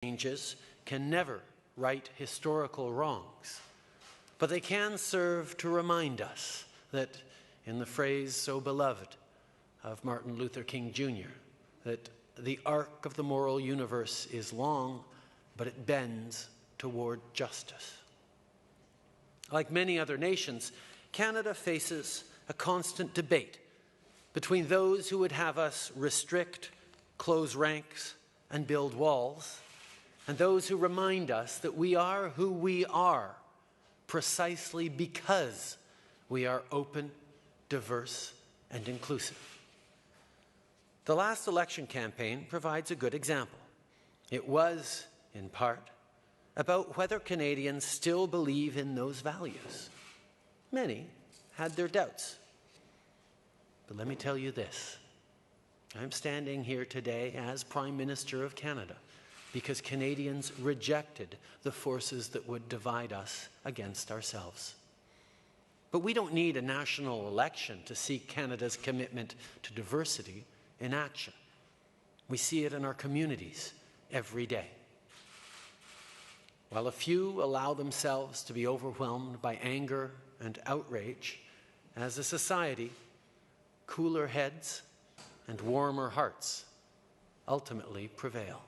Changes can never right historical wrongs, but they can serve to remind us that, in the phrase so beloved of Martin Luther King Jr., that the arc of the moral universe is long, but it bends toward justice. Like many other nations, Canada faces a constant debate between those who would have us restrict, close ranks, and build walls, and those who remind us that we are who we are precisely because we are open, diverse, and inclusive. The last election campaign provides a good example. It was, in part, about whether Canadians still believe in those values. Many had their doubts. But let me tell you this. I'm standing here today as Prime Minister of Canada because Canadians rejected the forces that would divide us against ourselves. But we don't need a national election to see Canada's commitment to diversity in action. We see it in our communities every day. While a few allow themselves to be overwhelmed by anger and outrage, as a society, cooler heads and warmer hearts ultimately prevail.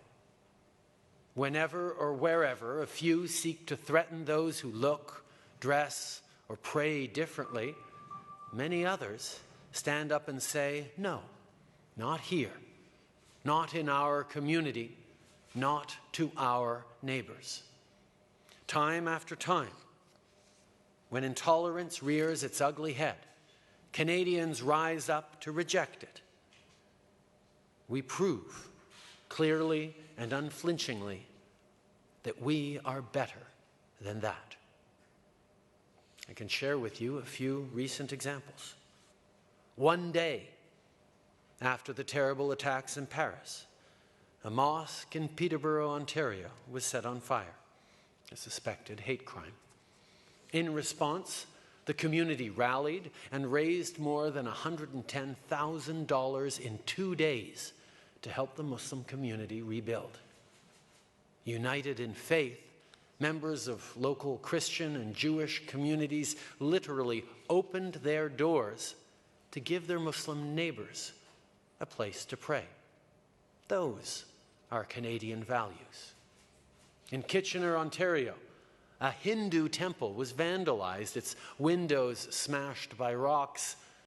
Whenever or wherever a few seek to threaten those who look, dress, or pray differently, many others stand up and say, no, not here, not in our community, not to our neighbors. Time after time, when intolerance rears its ugly head, Canadians rise up to reject it. We prove clearly and unflinchingly that we are better than that. I can share with you a few recent examples. One day after the terrible attacks in Paris, a mosque in Peterborough, Ontario, was set on fire, a suspected hate crime. In response, the community rallied and raised more than $110,000 in 2 days to help the Muslim community rebuild. United in faith, members of local Christian and Jewish communities literally opened their doors to give their Muslim neighbors a place to pray. Those are Canadian values. In Kitchener, Ontario, a Hindu temple was vandalized, its windows smashed by rocks,